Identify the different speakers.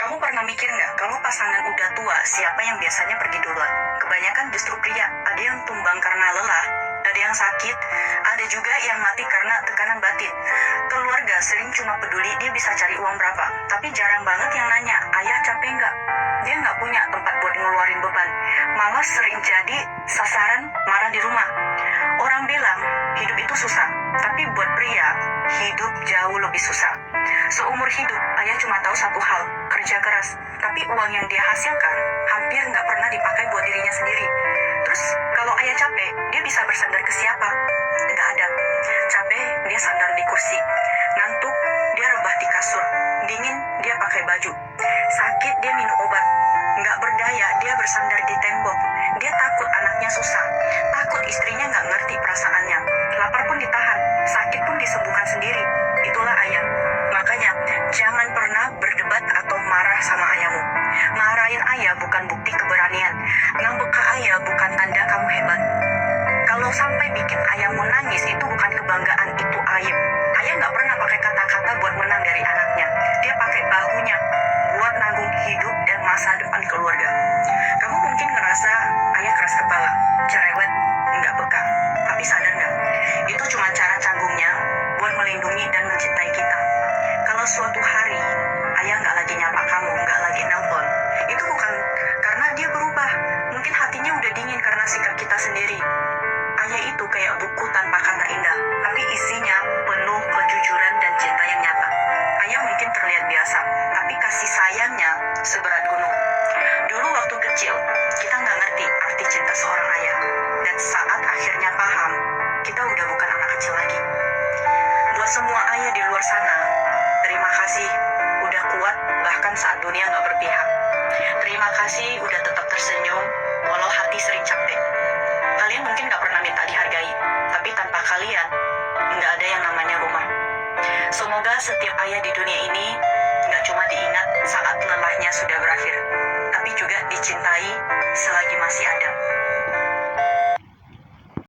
Speaker 1: Kamu pernah mikir nggak, kalau pasangan udah tua, siapa yang biasanya pergi duluan? Kebanyakan justru pria. Ada yang tumbang karena lelah, ada yang sakit, ada juga yang mati karena tekanan batin. Keluarga sering cuma peduli dia bisa cari uang berapa, tapi jarang banget yang nanya, ayah capek nggak? Dia nggak punya tempat buat ngeluarin beban. Malah sering jadi sasaran marah di rumah. Orang bilang, hidup itu susah, tapi buat pria, hidup jauh lebih susah. Seumur hidup, ayah cuma tahu satu hal, kerja keras. Tapi uang yang dia hasilkan, hampir nggak pernah dipakai buat dirinya sendiri. Terus, kalau ayah capek, dia bisa bersandar ke siapa? Nggak ada. Capek, dia sandar di kursi. Ngantuk, dia rebah di kasur. Dingin, dia pakai baju. Sakit, dia minum obat. Nggak berdaya, dia bersandar di tembok. Dia takut anaknya susah. Takut istrinya nggak ngerti perasaannya. Lapar pun ditahan, sakit pun disembuhkan sendiri. Itulah ayah. Makanya, jangan pernah berdebat atau marah sama ayahmu. Marahin ayah bukan bukti keberanian. Ngambek ke ayah bukan tanda kamu hebat. Kalau sampai bikin ayahmu nangis, itu bukan kebanggaan, itu aib. Ayah nggak pernah pakai kata-kata buat menang dari anaknya. Dia pakai bahunya buat nanggung hidup dan masa depan keluarga. Kamu mungkin ngerasa ayah keras kepala, cerewet, nggak peka. Tapi sadar nggak? Itu cuma cara canggungnya buat melindungi dan mencintai kita. Kalau suatu hari ayah nggak lagi nyapa kamu, nggak lagi nelpon, itu bukan karena dia berubah. Mungkin hatinya udah dingin karena sikap kita sendiri. Ayah itu kayak buku tanpa kata indah, tapi isinya penuh kejujuran dan cinta yang nyata. Ayah mungkin terlihat biasa, tapi kasih sayangnya seberat gunung. Dulu waktu kecil, kita nggak ngerti arti cinta seorang ayah. Dan saat akhirnya paham, kita udah bukan anak kecil lagi. Buat semua ayah di luar sana, terima kasih udah kuat bahkan saat dunia nggak berpihak. Terima kasih udah tetap tersenyum walau hati sering capek. Kalian mungkin nggak pernah minta dihargai, tapi tanpa kalian nggak ada yang namanya rumah. Semoga setiap ayah di dunia ini nggak cuma diingat saat lelahnya sudah berakhir, tapi juga dicintai selagi masih ada.